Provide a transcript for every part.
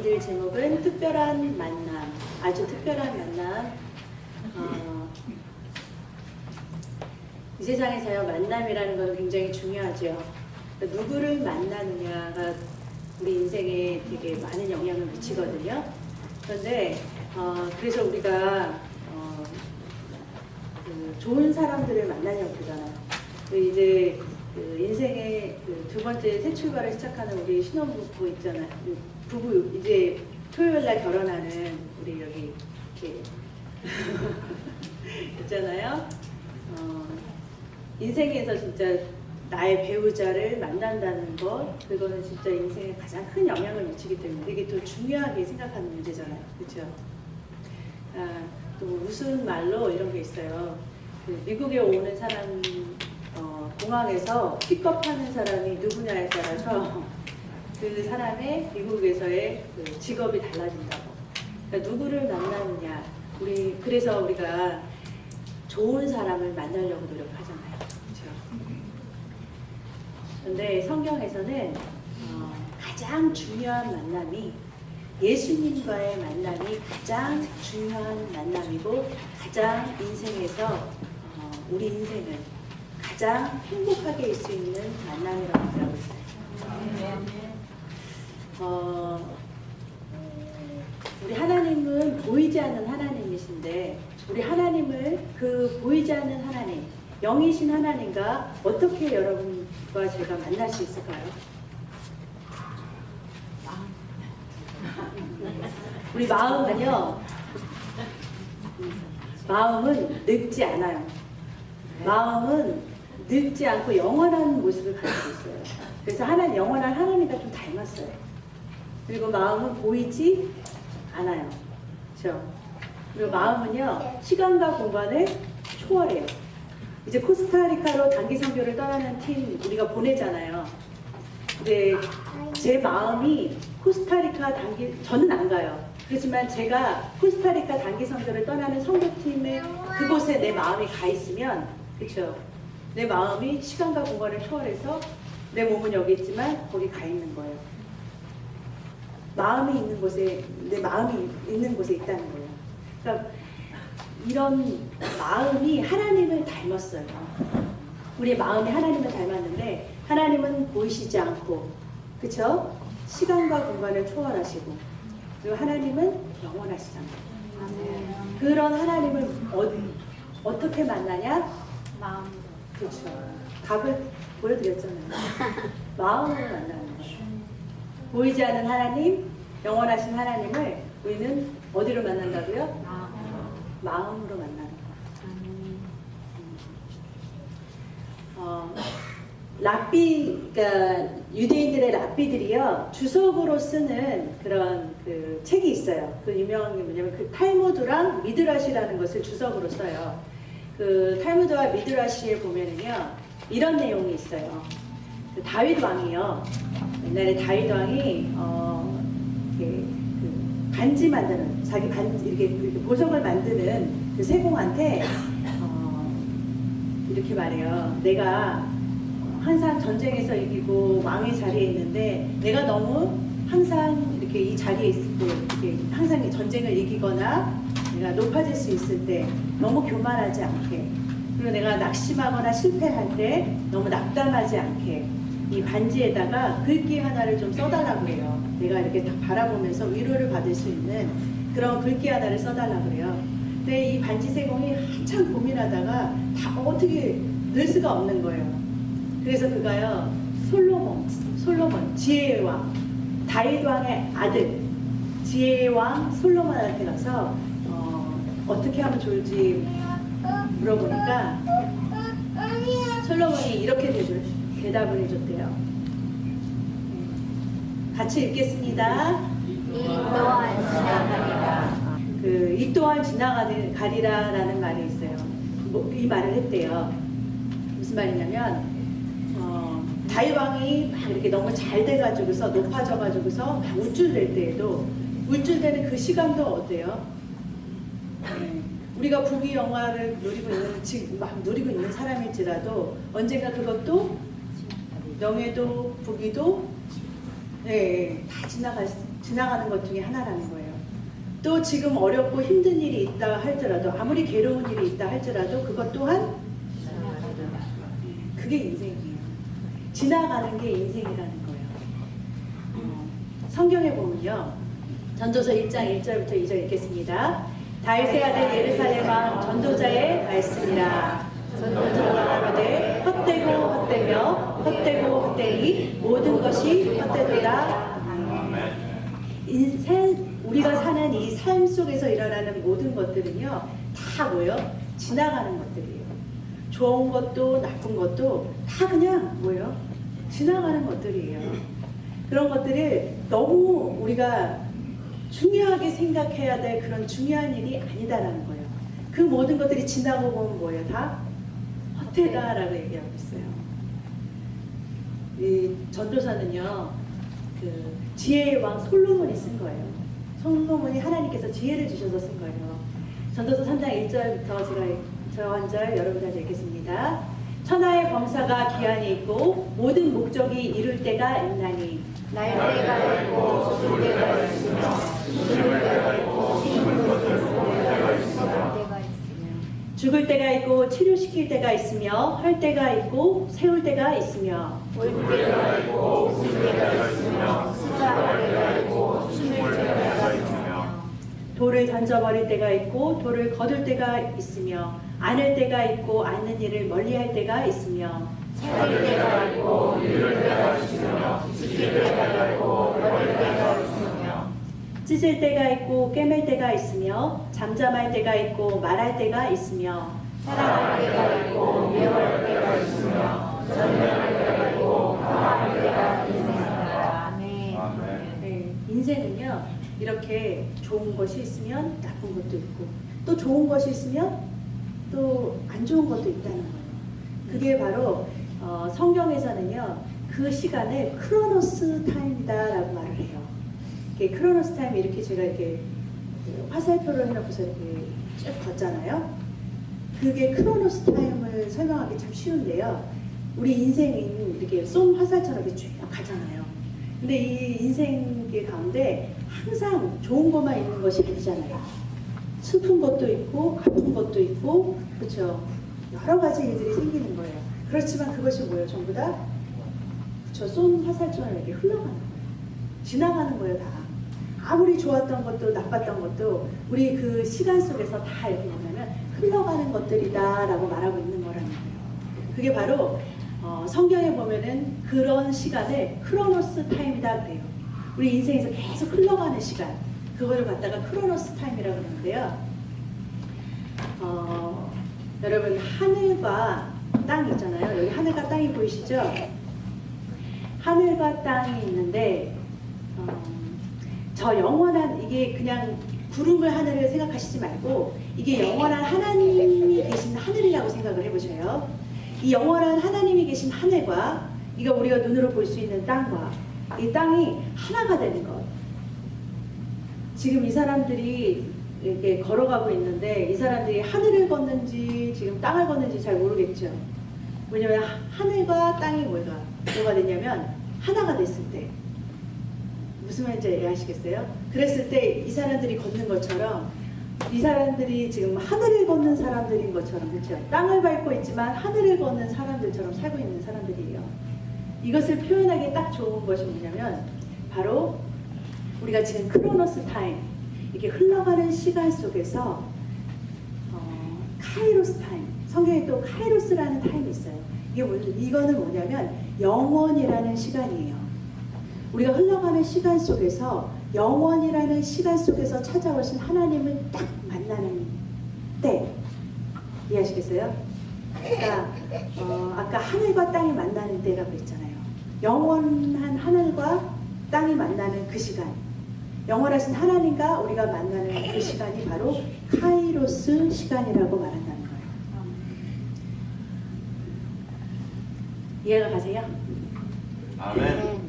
드릴 제목은 특별한 만남, 아주 특별한 만남. 이 세상에서요, 만남이라는 건 굉장히 중요하죠. 그러니까 누구를 만나느냐가 우리 인생에 되게 많은 영향을 미치거든요. 그런데 그래서 우리가 좋은 사람들을 만나려고 그러잖아요. 이제 인생의 두 번째 새 출발을 시작하는 우리 신혼부부 있잖아요. 부부 이제 토요일날 결혼하는 우리 여기 이렇게 있잖아요. 인생에서 진짜 나의 배우자를 만난다는 것, 그거는 진짜 인생에 가장 큰 영향을 미치기 때문에 이게 또 중요하게 생각하는 문제잖아요. 그렇죠? 또 무슨 말로 이런 게 있어요. 미국에 오는 사람 공항에서 픽업하는 사람이 누구냐에 따라서 그 사람의 미국에서의 그 직업이 달라진다고. 그러니까 누구를 만나느냐. 그래서 우리가 좋은 사람을 만나려고 노력하잖아요. 그렇죠? 그런데 성경에서는 가장 중요한 만남이 예수님과의 만남이 가장 중요한 만남이고 가장 인생에서 우리 인생을 가장 행복하게 할 수 있는 만남이라고 하고 있어요. 우리 하나님은 보이지 않는 하나님이신데 우리 하나님을 그 보이지 않는 하나님, 영이신 하나님과 어떻게 여러분과 제가 만날 수 있을까요? 우리 마음은요, 마음은 늙지 않아요. 마음은 늙지 않고 영원한 모습을 가지고 있어요. 그래서 영원한 하나님과 좀 닮았어요. 그리고 마음은 보이지 않아요. 그렇죠? 그리고 마음은요, 시간과 공간을 초월해요. 이제 코스타리카로 단기 선교를 떠나는 팀 우리가 보내잖아요. 근데 제 마음이 코스타리카 저는 안 가요. 그렇지만 제가 코스타리카 단기 선교를 떠나는 선교팀에 그곳에 내 마음이 가 있으면, 그렇죠? 내 마음이 시간과 공간을 초월해서 내 몸은 여기 있지만 거기 가 있는 거예요. 마음이 있는 곳에, 내 마음이 있는 곳에 있다는 거예요. 그러니까 이런 마음이 하나님을 닮았어요. 우리의 마음이 하나님을 닮았는데 하나님은 보이시지 않고, 그렇죠? 시간과 공간을 초월하시고, 그리고 하나님은 영원하시잖아요. 그런 하나님을 어떻게 만나냐? 마음으로. 그렇죠. 답을 보여드렸잖아요. 마음으로 만나는 거예요. 보이지 않는 하나님, 영원하신 하나님을 우리는 어디로 만난다고요? 마음으로 만나는 거예요. 그러니까 유대인들의 랍비들이요, 주석으로 쓰는 그런 그 책이 있어요. 그 유명한 게 뭐냐면 그 탈무드랑 미드라시라는 것을 주석으로 써요. 그 탈무드와 미드라시에 보면은요, 이런 내용이 있어요. 그 다윗 왕이요, 옛날에 다윗 왕이 그 반지 만드는, 자기 반지 이렇게 보석을 만드는 그 세공한테 이렇게 말해요. 내가 항상 전쟁에서 이기고 왕의 자리에 있는데 내가 너무 항상 이렇게 이 자리에 있을 때 이렇게 항상 전쟁을 이기거나 내가 높아질 수 있을 때 너무 교만하지 않게, 그리고 내가 낙심하거나 실패할 때 너무 낙담하지 않게 이 반지에다가 글귀 하나를 좀 써달라고 해요. 내가 이렇게 딱 바라보면서 위로를 받을 수 있는 그런 글귀 하나를 써달라고 그래요. 근데 이 반지 세공이 한참 고민하다가 다 어떻게 늘 수가 없는 거예요. 그래서 그가요, 솔로몬, 지혜의 왕, 다윗 왕의 아들, 지혜의 왕 솔로몬한테 가서 어떻게 하면 좋을지 물어보니까 솔로몬이 이렇게 대답을 해줬대요. 같이 읽겠습니다. 이 또한 지나가리라. 이 또한 지나가리라라는 말이 있어요. 이 말을 했대요. 무슨 말이냐면 다윗 왕이 막 이렇게 너무 잘 돼가지고서 높아져가지고서 막 우쭐댈 때에도 우쭐대는 그 시간도 어때요? 우리가 부귀 영화를 누리고 있는 사람일지라도 언젠가 그것도 명예도 부귀도 다 지나가는 것 중에 하나라는 거예요. 또 지금 어렵고 힘든 일이 있다 할지라도, 아무리 괴로운 일이 있다 할지라도 그것 또한 그게 인생이에요. 지나가는 게 인생이라는 거예요. 성경에 보면요, 전도서 1장 1절부터 2절 읽겠습니다. 다윗의 아들 예루살렘 왕 전도자의 말씀이라. 전도자가 가로되 헛되고 헛되며 헛되고 헛되니 모든 것이 헛되도다. 우리가 사는 이 삶 속에서 일어나는 모든 것들은요, 다 뭐예요? 지나가는 것들이에요. 좋은 것도 나쁜 것도 다 그냥 뭐예요? 지나가는 것들이에요. 그런 것들을 너무 우리가 중요하게 생각해야 될 그런 중요한 일이 아니다라는 거예요. 그 모든 것들이 지나고 보면 뭐예요? 다 헛되다라고 얘기하고 있어요. 이 전도서는요, 그 지혜의 왕 솔로몬이 쓴 거예요. 솔로몬이 하나님께서 지혜를 주셔서 쓴 거예요. 전도서 3장 1절부터 제가 저 한 절 여러분한테 읽겠습니다. 천하의 범사가 기한이 있고 모든 목적이 이룰 때가 있나니 날 때가 있고 죽을 때가 있으며 죽을 때가 있고 죽을 것을 볼 때가 있으며 죽을 때가 있고 치료시킬 때가 있으며 할 때가 있고 세울 때가 있으며 올 때가 있고 울 때가 있으며 수다할 때가 있고 춤을 출 때가 있으며 돌을 던져버릴 때가 있고 돌을 거둘 때가 있으며 안을 때가 있고 않는 일을 멀리할 때가 있으며 찾을 때가 있고 잃을 때가 있으며 지킬 때가 있고 버릴 때가 있으며 찢을 때가 있고 꿰맬 때가 있으며 잠잠할 때가 있고 말할 때가 있으며 사랑할 때가 있고 미워할 때가 있으며 전쟁할 때가 있고 강할 때가 있습니다. 아멘. 네, 인생은요, 이렇게 좋은 것이 있으면 나쁜 것도 있고 또 좋은 것이 있으면 또 안 좋은 것도 있다는 거예요. 그게 바로 성경에서는요, 그 시간을 크로노스 타임이다라고 말을 해요. 이렇게 크로노스 타임 이렇게 제가 이렇게 화살표를 해놓고서 이렇게 쭉 걷잖아요. 그게 크로노스 타임을 설명하기 참 쉬운데요. 우리 인생은 이렇게 쏜 화살처럼 이렇게 쭉 가잖아요. 근데 이 인생의 가운데 항상 좋은 것만 있는 것이 아니잖아요. 슬픈 것도 있고 아픈 것도 있고, 그렇죠. 여러 가지 일들이 생기는 거예요. 그렇지만 그것이 뭐예요? 전부 다 저 쏜 화살처럼 이렇게 흘러가는 거예요. 지나가는 거예요, 다. 아무리 좋았던 것도 나빴던 것도 우리 그 시간 속에서 다 이렇게 보면은 흘러가는 것들이다라고 말하고 있는 거라는 거예요. 그게 바로 성경에 보면은 그런 시간을 크로노스 타임이다 그래요. 우리 인생에서 계속 흘러가는 시간, 그거를 갖다가 크로노스 타임이라고 그러는데요. 여러분, 하늘과 땅 있잖아요. 여기 하늘과 땅이 보이시죠? 하늘과 땅이 있는데 저 영원한, 이게 그냥 구름을 하늘을 생각하시지 말고 이게 영원한 하나님이 계신 하늘이라고 생각을 해보셔요. 이 영원한 하나님이 계신 하늘과 이거 우리가 눈으로 볼 수 있는 땅과 이 땅이 하나가 되는 것. 지금 이 사람들이 이렇게 걸어가고 있는데 이 사람들이 하늘을 걷는지 지금 땅을 걷는지 잘 모르겠죠. 왜냐면 하늘과 땅이 뭐가 됐냐면 하나가 됐을 때, 무슨 말인지 이해하시겠어요? 그랬을 때 이 사람들이 걷는 것처럼 이 사람들이 지금 하늘을 걷는 사람들인 것처럼, 그렇죠? 땅을 밟고 있지만 하늘을 걷는 사람들처럼 살고 있는 사람들이에요. 이것을 표현하기 딱 좋은 것이 뭐냐면 바로 우리가 지금 크로노스 타임, 이렇게 흘러가는 시간 속에서 카이로스 타임, 성경에 또 카이로스라는 타임이 있어요. 이거는 뭐냐면 영원이라는 시간이에요. 우리가 흘러가는 시간 속에서 영원이라는 시간 속에서 찾아오신 하나님을 딱 만나는 때, 이해하시겠어요? 그러니까 아까 하늘과 땅이 만나는 때라고 했잖아요. 영원한 하늘과 땅이 만나는 그 시간, 영원하신 하나님과 우리가 만나는 그 시간이 바로 카이로스 시간이라고 말한다는 거예요. 이해가 가세요? 아멘.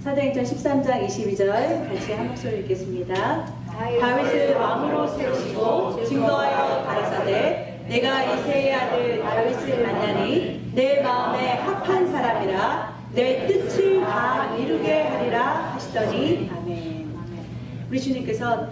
사도행전 13장 22절 같이 한 목소리 읽겠습니다. 다윗을 왕으로 세우시고 증거하여 가라사대 내가 이새의 아들 다윗을 만나니 내 마음에 합한 사람이라 내 뜻을 다 이루게 하리라 하시더니 아멘. 우리 주님께서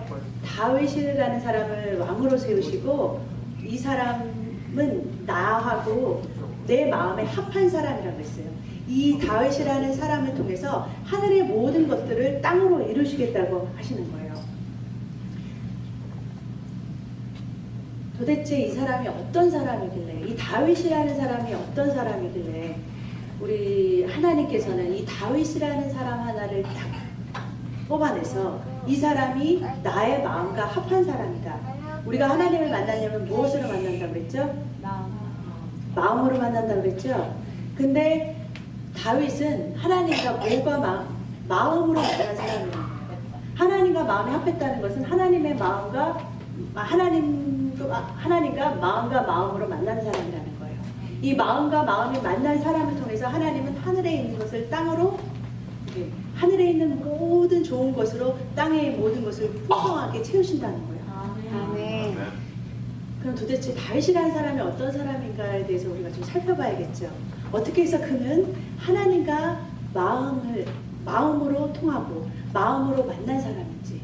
다윗이라는 사람을 왕으로 세우시고 이 사람은 나하고 내 마음에 합한 사람이라고 했어요. 이 다윗이라는 사람을 통해서 하늘의 모든 것들을 땅으로 이루시겠다고 하시는 거예요. 도대체 이 사람이 어떤 사람이길래, 이 다윗이라는 사람이 어떤 사람이길래 우리 하나님께서는 이 다윗이라는 사람 하나를 딱 뽑아내서 이 사람이 나의 마음과 합한 사람이다. 우리가 하나님을 만나려면 무엇으로 만난다고 그랬죠? 마음으로 만난다고 그랬죠? 근데 다윗은 하나님과 뭐가 마음으로 만난 사람이에요. 하나님과 마음이 합했다는 것은 하나님의 마음과 하나님과 마음과 마음으로 만난 사람이라는 거예요. 이 마음과 마음이 만난 사람을 통해서 하나님은 하늘에 있는 것을 땅으로, 하늘에 있는 모든 좋은 것으로 땅의 모든 것을 풍성하게 채우신다는 거예요. 아멘. 그럼 도대체 다윗이라는 사람이 어떤 사람인가에 대해서 우리가 좀 살펴봐야겠죠. 어떻게 해서 그는 하나님과 마음으로 통하고 마음으로 만난 사람인지.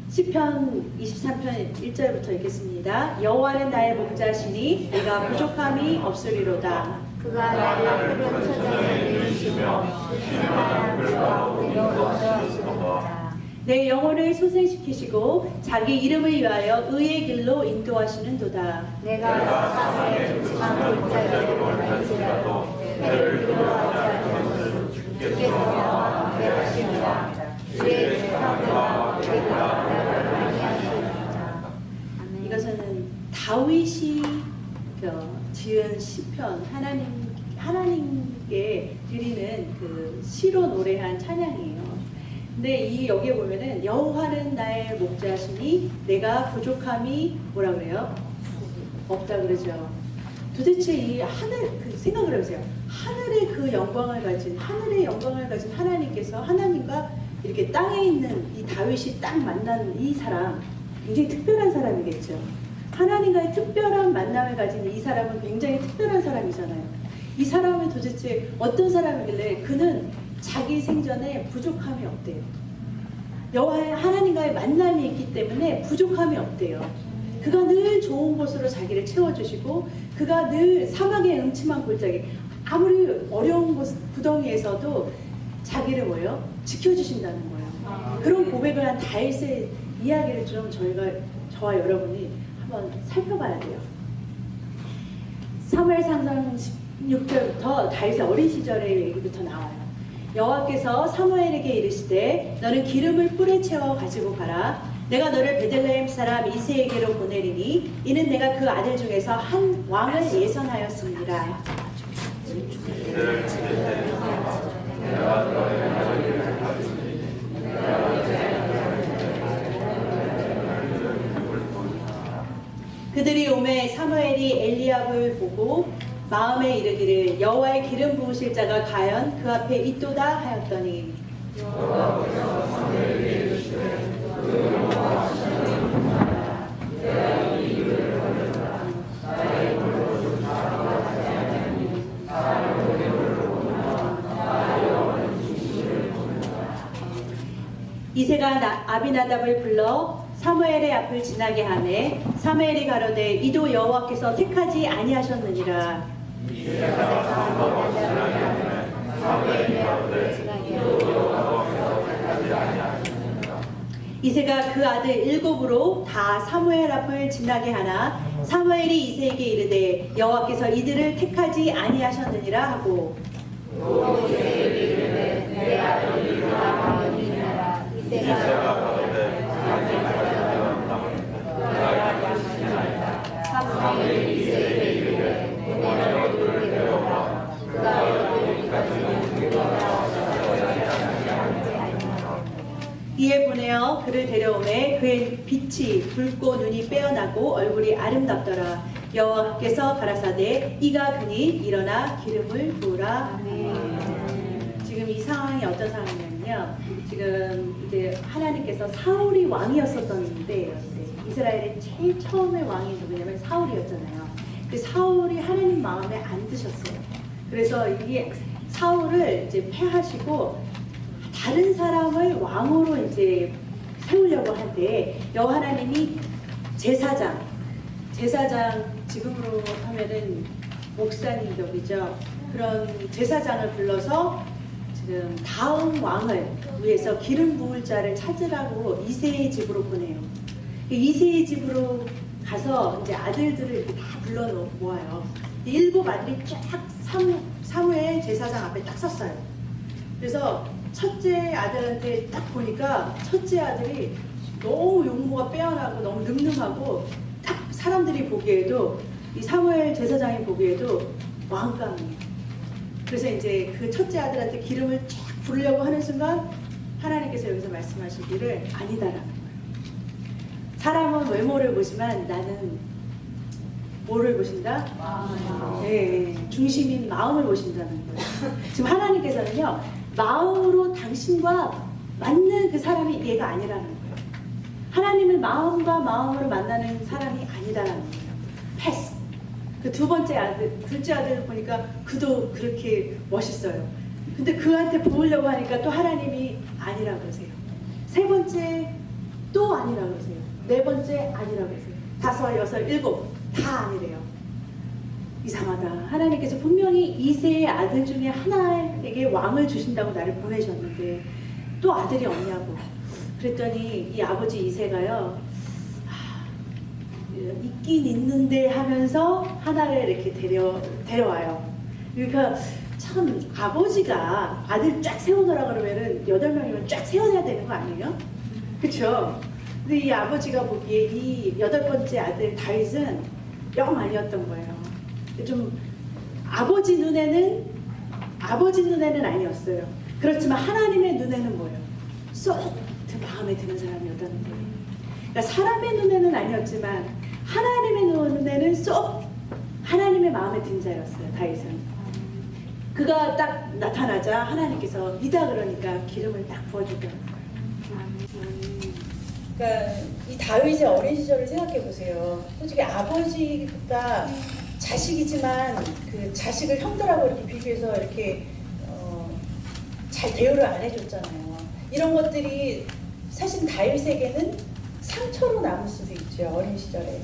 시편 23편 1절부터 읽겠습니다. 여호와는 나의 목자시니 내가 부족함이 없으리로다. 그가 나를 푸른 초장에 이르시며 쉴만한 풀과 우리로 얻어주시리로다. 내 영혼을 소생시키시고 자기 이름을 위하여 의의 길로 인도하시는도다. 내가 사망의 둠침한 골짜기를 갈지라도 해를 두려워하지 않는 주께서 나와 함께 하시니라. 주의 재판과 우리가 나를 많이 하시리로다. 이것은 다윗이 지은 시편, 하나님께 드리는 그 시로 노래한 찬양이에요. 근데 여기에 보면은 여호와는 나의 목자시니 내가 부족함이 뭐라 그래요? 없다 그러죠. 도대체 이 하늘, 생각을 해보세요. 하늘의 영광을 가진 하나님께서 하나님과 이렇게 땅에 있는 이 다윗이 딱 만난 이 사람, 굉장히 특별한 사람이겠죠. 하나님과의 특별한 만남을 가진 이 사람은 굉장히 특별한 사람이잖아요. 이 사람은 도대체 어떤 사람이길래 그는 자기 생전에 부족함이 없대요. 여호와의 하나님과의 만남이 있기 때문에 부족함이 없대요. 그가 늘 좋은 것으로 자기를 채워주시고 그가 늘 사막의 음침한 골짜기, 아무리 어려운 구덩이에서도 자기를 지켜주신다는 거예요. 그런 고백을 한 다윗의 이야기를 좀 저와 여러분이 한번 살펴봐야 돼요. 사무엘상상 16절부터 다윗의 어린 시절의 얘기부터 나와요. 여호와께서 사무엘에게 이르시되 너는 기름을 뿔에 채워 가지고 가라. 내가 너를 베들레헴 사람 이새에게로 보내리니 이는 내가 그 아들 중에서 한 왕을 예선하였습니다. 그들이 오매 사무엘이 엘리압을 보고 마음에 이르기를 여호와의 기름 부으실 자가 과연 그 앞에 있도다 하였더니 이새가 아비나답을 불러 사무엘의 앞을 지나게 하매 사무엘이 가로되 이도 여호와께서 택하지 아니하셨느니라. 이새가 그 아들 7으로 다 사무엘 앞을 지나게 하나 사무엘이 이새에게 이르되 여호와께서 이들을 택하지 아니하셨느니라 하고 내 아들 이르라 하니라. 이새가 가로되 사무엘이 이새에게 이르되 내가 너를 데려오라. 그가 여기까지 이에 보내어 그를 데려오매 그의 빛이 붉고 눈이 빼어나고 얼굴이 아름답더라. 여호와께서 가라사대 이가 그니 일어나 기름을 부으라. 지금 이 상황이 어떤 상황이냐면요. 지금 이제 하나님께서 사울이 왕이었었던 때예요. 이스라엘의 제일 처음의 왕이 누구냐면 사울이었잖아요. 그 사울이 하나님 마음에 안 드셨어요. 그래서 이게 사울을 이제 패하시고 다른 사람을 왕으로 이제 세우려고 할 때 여호와 하나님이 제사장 지금으로 하면은 목사님격이죠. 그런 제사장을 불러서 지금 다음 왕을 위해서 기름 부을 자를 찾으라고 이새의 집으로 보내요. 이새의 집으로 가서 이제 아들들을 이렇게 다 불러 모아요. 7 아들이 쫙 사무엘 제사장 앞에 딱 섰어요. 그래서 첫째 아들한테 딱 보니까 첫째 아들이 너무 용모가 빼어나고 너무 늠름하고 딱 사람들이 보기에도 이 사무엘 제사장이 보기에도 왕감이에요. 그래서 이제 그 첫째 아들한테 기름을 쫙 부으려고 하는 순간 하나님께서 여기서 말씀하시기를 아니다라는 거예요. 사람은 외모를 보지만 나는 뭐를 보신다? 네, 중심인 마음을 보신다는 거예요. 지금 하나님께서는요, 마음으로 당신과 맞는 그 사람이 얘가 아니라는 거예요. 하나님을 마음과 마음으로 만나는 사람이 아니다라는 거예요. 패스. 그 두 번째 아들, 둘째 아들을 보니까 그도 그렇게 멋있어요. 근데 그한테 부으려고 하니까 또 하나님이 아니라고 그러세요. 세 번째 또 아니라고 그러세요. 네 번째 아니라고 그러세요. 5, 6, 7 다 아니래요. 이상하다. 하나님께서 분명히 이새의 아들 중에 하나에게 왕을 주신다고 나를 보내셨는데 또 아들이 없냐고. 그랬더니 이 아버지 이새가요, 있긴 있는데 하면서 하나를 이렇게 데려와요. 그러니까 참 아버지가 아들 쫙 세워놓으라 그러면은 8명이면 쫙 세워야 되는 거 아니에요? 그쵸? 근데 이 아버지가 보기에 이 8번째 아들 다윗은 영 아니었던 거예요. 좀 아버지 눈에는 아니었어요. 그렇지만 하나님의 눈에는 뭐예요? 쏙 마음에 드는 사람이었다는 거예요. 그러니까 사람의 눈에는 아니었지만 하나님의 눈에는 쏙 하나님의 마음에 든 자였어요. 다윗은. 그가 딱 나타나자 하나님께서 믿다 그러니까 기름을 딱 부어주더라고요. 그러니까 이 다윗의 어린 시절을 생각해 보세요. 솔직히 아버지가 자식이지만 그 자식을 형들하고 이렇게 비교해서 이렇게 잘 대우를 안 해줬잖아요. 이런 것들이 사실 다윗에게는 상처로 남을 수도 있죠. 어린 시절에.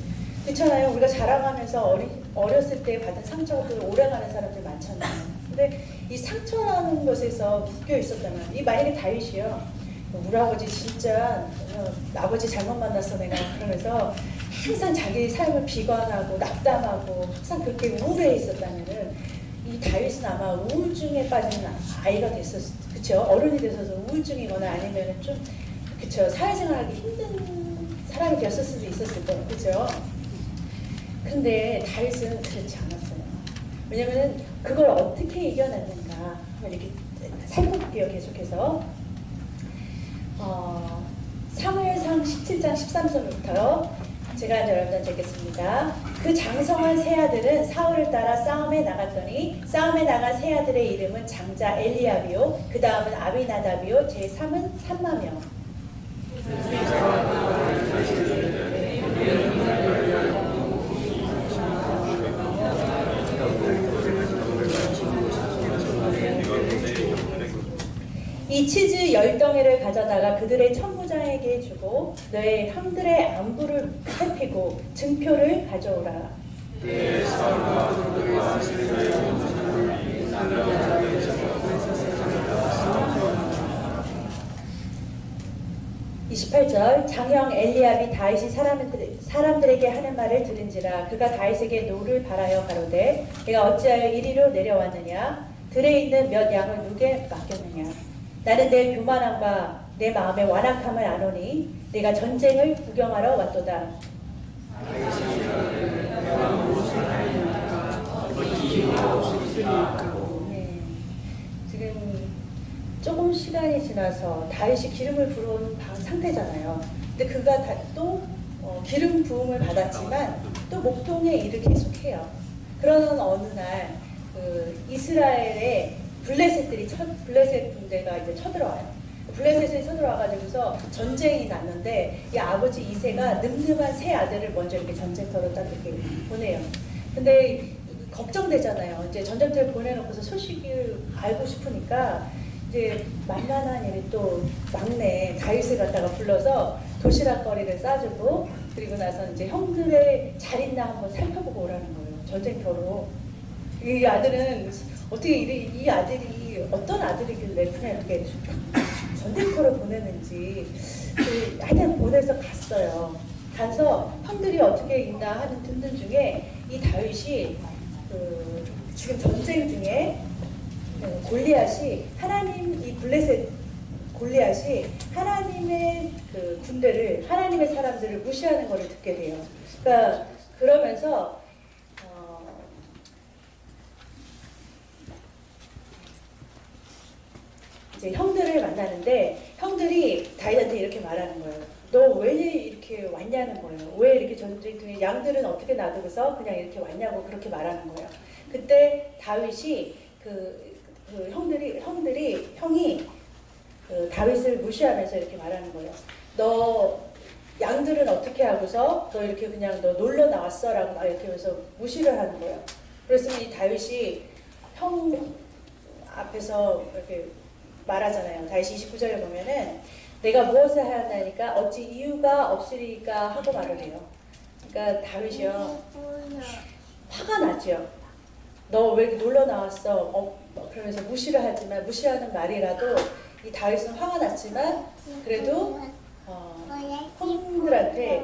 그렇잖아요. 우리가 자라가면서 어렸을 때 받은 상처들 오래가는 사람들 많잖아요. 근데 이 상처라는 것에서 묶여 있었다면, 이 만약에 다윗이요, 우리 아버지 진짜 아버지 잘못 만났어 내가 그러면서 항상 자기 삶을 비관하고 낙담하고 항상 그렇게 우울해 있었다면은 이 다윗은 아마 우울증에 빠지는 아이가 됐었을, 그쵸? 어른이 돼서도 우울증이거나 아니면은 좀, 그쵸? 사회생활하기 힘든 사람이 되었을 수도 있었을 거예요, 그쵸? 근데 다윗은 그렇지 않았어요. 왜냐면은 그걸 어떻게 이겨냈는가 한번 이렇게 살펴볼게요. 계속해서 사무엘상 17장 13절부터 제가 여러분들 읽겠습니다. 그 장성한 세 아들은 사울을 따라 싸움에 나갔더니 싸움에 나간 세 아들의 이름은 장자 엘리압이요, 그 다음은 아비나답이요, 제3은 삼마며. 이 치즈 10덩이를 가져다가 그들의 천부장에게 주고 너의 형들의 안부를 살피고 증표를 가져오라. 28절 장형 엘리압이 다윗이 사람들에게 하는 말을 들은지라 그가 다윗에게 노를 바라여 가로되 내가 어찌하여 이리로 내려왔느냐 들에 있는 몇 양을 누구에게 맡겼느냐 나는 내 교만함과 내 마음의 완악함을 아노니 내가 전쟁을 구경하러 왔도다. 네. 지금 조금 시간이 지나서 다윗이 기름을 부어온 상태잖아요. 근데 그가 또 기름 부음을 받았지만 또 목동의 일을 계속해요. 그러는 어느 날 이스라엘의 블레셋 군대가 이제 쳐들어와요. 블레셋에 쳐들어와가지고서 전쟁이 났는데 이 아버지 이새가 늠름한 세 아들을 먼저 이렇게 전쟁터로 딱 이렇게 보내요. 근데 걱정되잖아요. 이제 전쟁터에 보내놓고서 소식을 알고 싶으니까 이제 만만한 일이 또 막내 다윗을 갖다가 불러서 도시락거리를 싸주고 그리고 나서 이제 형들의 잘 있나 한번 살펴보고 오라는 거예요. 전쟁터로. 이 아들은 어떻게 이 아들이 어떤 아들이길래 그냥 이렇게 전쟁터로 보내는지 하여튼 보내서 갔어요. 가서 형들이 어떻게 있나 하는 듣는 중에 이 다윗이 지금 전쟁 중에 골리앗이 하나님 이 블레셋 골리앗이 하나님의 그 군대를 하나님의 사람들을 무시하는 것을 듣게 돼요. 그러니까 그러면서 이제 형들을 만나는데 형들이 다윗한테 이렇게 말하는 거예요. 너 왜 이렇게 왔냐는 거예요. 왜 이렇게 전쟁 중에 양들은 어떻게 놔두고서 그냥 이렇게 왔냐고 그렇게 말하는 거예요. 그때 다윗이 형이 다윗을 무시하면서 이렇게 말하는 거예요. 너 양들은 어떻게 하고서 너 이렇게 그냥 너 놀러 나왔어? 라고 막 이렇게 하면서 무시를 하는 거예요. 그래서 이 다윗이 형 앞에서 이렇게 말하잖아요. 다윗이 29절에 보면은 내가 무엇을 하였나니까 어찌 이유가 없으리까 하고 말을 해요. 그러니까 다윗이요 화가 나죠. 너 왜 놀러 나왔어? 그러면서 무시를 하지만 무시하는 말이라도 이 다윗은 화가 났지만 그래도 형들한테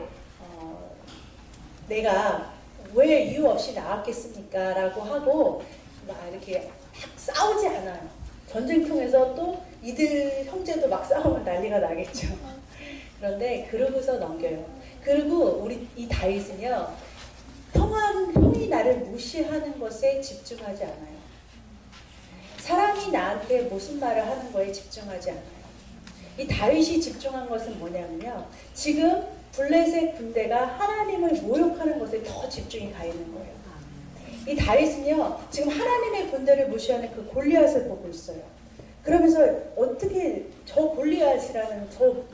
내가 왜 이유 없이 나왔겠습니까? 라고 하고 막 이렇게 막 싸우지 않아요. 전쟁통에서 또 이들 형제도 막 싸우면 난리가 나겠죠. 그런데 그러고서 넘겨요. 그리고 우리 이 다윗은요 형이 나를 무시하는 것에 집중하지 않아요. 사람이 나한테 무슨 말을 하는 거에 집중하지 않아요. 이 다윗이 집중한 것은 뭐냐면요. 지금 블레셋 군대가 하나님을 모욕하는 것에 더 집중이 가 있는 거예요. 이 다윗은요. 지금 하나님의 군대를 무시하는 그 골리앗을 보고 있어요. 그러면서 어떻게 저 골리앗이라는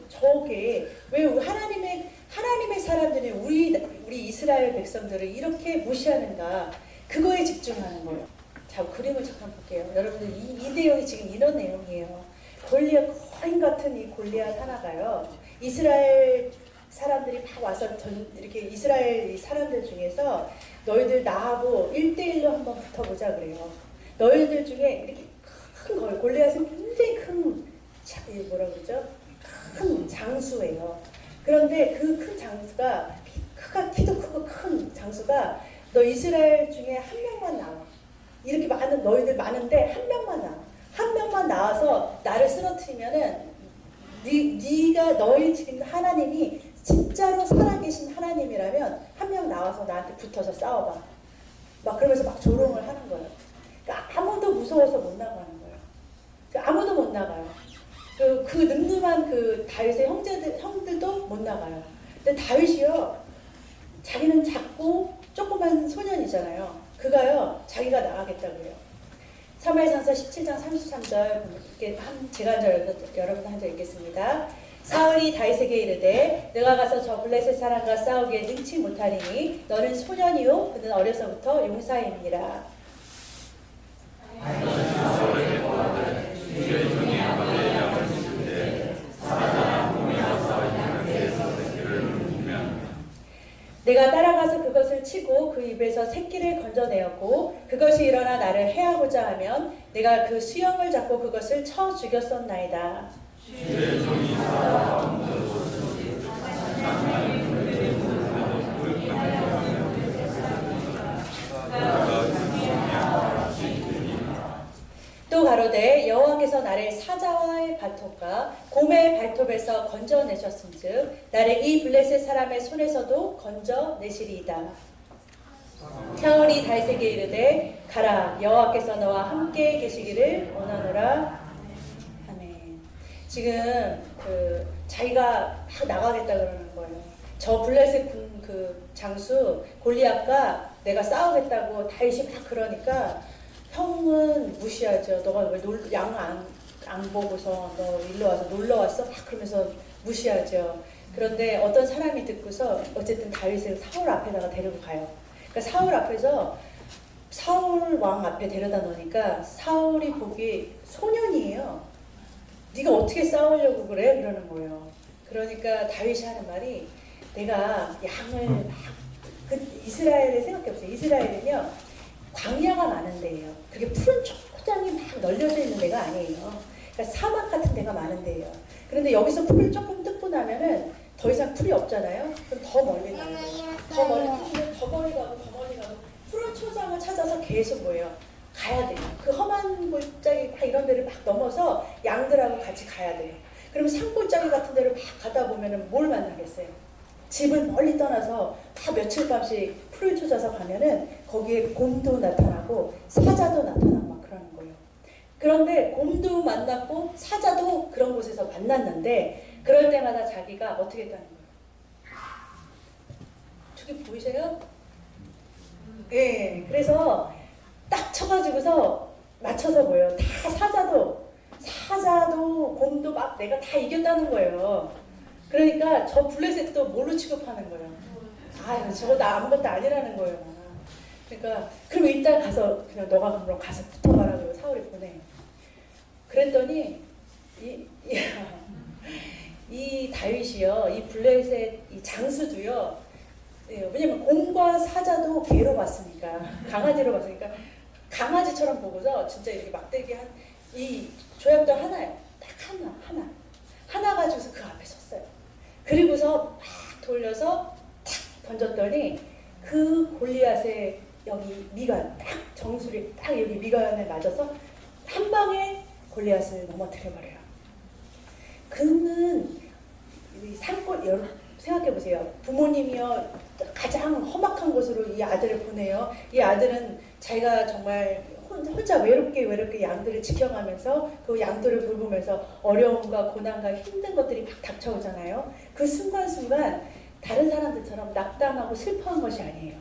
저게 왜 하나님의 사람들이 우리 이스라엘 백성들을 이렇게 무시하는가 그거에 집중하는 거예요. 자, 그림을 잠깐 볼게요. 여러분들 이 내용이 지금 이런 내용이에요. 골리앗 거인 같은 이 골리앗 하나가요. 이스라엘 사람들이 다 와서 이렇게 이스라엘 사람들 중에서 너희들 나하고 1대1로 한번 붙어보자 그래요. 너희들 중에 이렇게 큰 골리앗은 굉장히 큰 장수예요. 그런데 그 큰 장수가 키도 크고 큰 장수가 너 이스라엘 중에 한 명만 나와. 이렇게 너희들 많은데 한 명만 나와. 한 명만 나와서 나를 쓰러뜨리면은 너희 지금 하나님이 진짜로 살아계신 하나님이라면 한 명 나와서 나한테 붙어서 싸워봐. 막 그러면서 막 조롱을 하는 거예요. 그러니까 아무도 무서워서 못 나가는 거예요. 그러니까 아무도 못 나가요. 그 늠름한 그 다윗의 형들도 못 나가요. 근데 다윗이요, 자기는 작고 조그만 소년이잖아요. 그가요, 자기가 나가겠다고 해요. 사무엘상서 17장 33절 제가 여러분 한 절 읽겠습니다. 사울이 다윗에게 이르되 내가 가서 저 블레셋 사람과 싸우기에 능치 못하리니 너는 소년이요 그는 어려서부터 용사임이라. 내가 따라가서 그것을 치고 그 입에서 새끼를 건져내었고 그것이 일어나 나를 해하고자 하면 내가 그 수염을 잡고 그것을 쳐 죽였었나이다. 또 가로되 여호와께서 나를 사자와의 발톱과 곰의 발톱에서 건져내셨은즉 나를 이 블레셋 사람의 손에서도 건져내시리이다. 사울이 다윗에게 이르되 가라 여호와께서 너와 함께 계시기를 원하노라. 아멘. 지금 자기가 막 나가겠다 그러는 거예요. 저 블레셋 그 장수 골리앗과 내가 싸우겠다고 다윗이 막 그러니까 형은 무시하죠. 너가 왜 양 안 보고서 너 일로 와서 놀러 왔어? 막 그러면서 무시하죠. 그런데 어떤 사람이 듣고서 어쨌든 다윗을 사울 앞에다가 데리고 가요. 그러니까 사울 앞에서 사울 왕 앞에 데려다 놓으니까 사울이 보기에 소년이에요. 네가 어떻게 싸우려고 그래? 그러는 거예요. 그러니까 다윗이 하는 말이 내가 양을 막 이스라엘을 생각해보세요. 이스라엘은요 광야가 많은 데예요. 그렇게 푸른 초장이 막 널려져 있는 데가 아니에요. 그러니까 사막 같은 데가 많은 데예요. 그런데 여기서 풀을 조금 뜯고 나면은 더 이상 풀이 없잖아요. 그럼 더 멀리 가요. 더 멀리 뜯으면 더 멀리 가고 더 멀리 가고 푸른 초장을 찾아서 계속 뭐예요? 가야 돼요. 그 험한 골짜기 막 이런 데를 막 넘어서 양들하고 같이 가야 돼요. 그러면 산골짜기 같은 데를 막 가다 보면은 뭘 만나겠어요? 집을 멀리 떠나서 다 며칠 밤씩 풀을 찾아서 가면은 거기에 곰도 나타나고 사자도 나타나고 막 그러는 거예요. 그런데 곰도 만났고 사자도 그런 곳에서 만났는데 그럴 때마다 자기가 어떻게 했다는 거예요? 저기 보이세요? 예, 그래서 딱 쳐가지고서 맞춰서 보여요. 다 사자도 곰도 막 내가 다 이겼다는 거예요. 그러니까 저 블레셋도 뭘로 취급하는 거예요. 아, 저거 나 아무것도 아니라는 거예요. 그러니까 그럼 일단 가서 그냥 너가 그럼 가서 붙어봐라고 사울이 보내요. 그랬더니 이 다윗이요, 이 블레셋 이 장수도요. 예, 왜냐면 곰과 사자도 개로 봤으니까 강아지로 봤으니까 강아지처럼 보고서 진짜 이렇게 막대기 한 이 조약돌 하나예요. 딱 하나 가지고서 그 앞에 섰어요. 그리고서 막 돌려서 탁 던졌더니 그 골리앗의 여기 미간 딱 정수리 딱 여기 미간에 맞아서 한 방에 골리앗을 넘어뜨려 버려요. 그는 이 산골 여러분 생각해 보세요. 부모님이요 가장 험악한 곳으로 이 아들을 보내요. 이 아들은 자기가 정말 혼자 외롭게 양들을 지켜가면서 그 양들을 돌보면서 어려움과 고난과 힘든 것들이 막 닥쳐오잖아요. 그 순간순간 다른 사람들처럼 낙담하고 슬퍼한 것이 아니에요.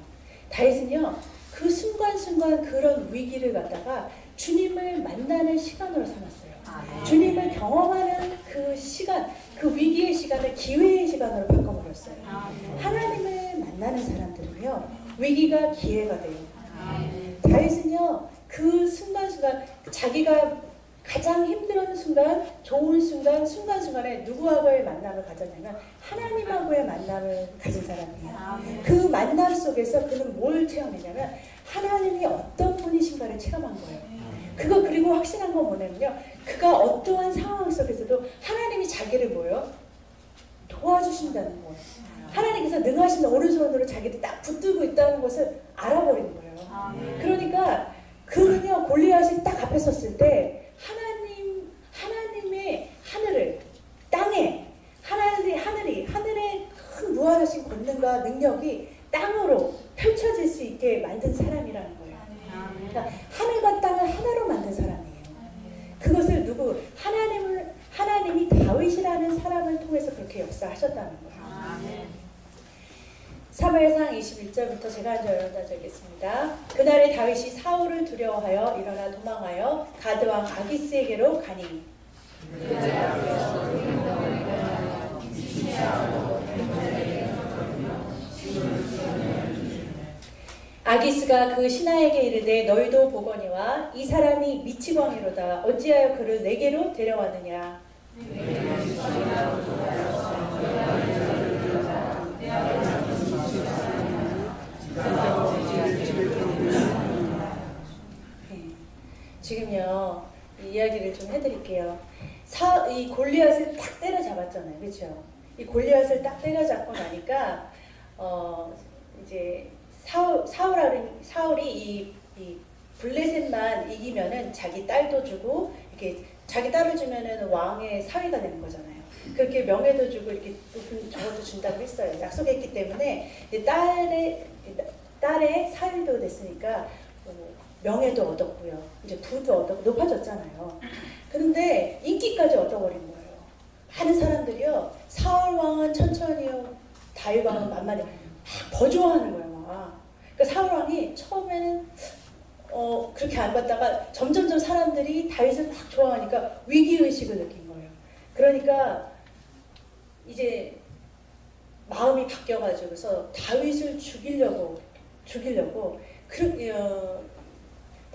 다윗은요 그 순간순간 그런 위기를 갖다가 주님을 만나는 시간으로 삼았어요. 주님을 경험하는 그 시간, 그 위기의 시간을 기회의 시간으로 바꿔버렸어요. 하나님을 만나는 사람들은요 위기가 기회가 돼요. 다윗은요 그 순간순간 자기가 가장 힘들었는 순간, 좋은 순간, 순간순간에 누구하고의 만남을 가졌냐면 하나님하고의 만남을 가진 사람이에요. 그 만남 속에서 그는 뭘 체험했냐면 하나님이 어떤 분이신가를 체험한 거예요. 그거 그리고 확신한 건 뭐냐면요. 그가 어떠한 상황 속에서도 하나님이 자기를 뭐예요? 도와주신다는 거예요. 하나님께서 능하신 오른손으로 자기를 딱 붙들고 있다는 것을 알아버린 거예요. 그러니까 그는요 골리앗이 딱 앞에 섰을 때 하나님의 하늘을 땅에 하늘에 큰 무한하신 권능과 능력이 땅으로 펼쳐질 수 있게 만든 사람이라는 거예요. 그러니까 하늘과 땅을 하나로 만든 사람이에요. 그것을 하나님이 다윗이라는 사람을 통해서 그렇게 역사하셨다는 거예요. 사무엘상 21절부터 제가 한 절 여러분 읽겠습니다. 그날에 다윗이 사울을 두려워하여 일어나 도망하여 가드왕 아기스에게로 가니 아기스가 그 신하에게 이르되 너희도 보거니와 이 사람이 미치광이로다. 어찌하여 그를 내게로 데려왔느냐. 지금요 이 이야기를 좀 해드릴게요. 이 골리앗을 딱 때려잡았잖아요, 그렇죠? 이 골리앗을 딱 때려잡고 나니까 이제 사울이 이 블레셋만 이기면은 자기 딸도 주고 이렇게 자기 딸을 주면은 왕의 사위가 되는 거잖아요. 그렇게 명예도 주고 이렇게 높은 저것도 준다고 했어요. 약속했기 때문에 딸의 사위도 됐으니까 명예도 얻었고요. 이제 부도 얻었고 높아졌잖아요. 그런데 인기까지 얻어버린 거예요. 많은 사람들이요. 사울 왕은 천천히요. 다윗 왕은 만만히 더 좋아하는 거예요. 막. 그러니까 사울 왕이 처음에는 그렇게 안 봤다가 점점점 사람들이 다윗을 막 좋아하니까 위기의식을 느낀 거예요. 그러니까 이제 마음이 바뀌어가지고서 다윗을 죽이려고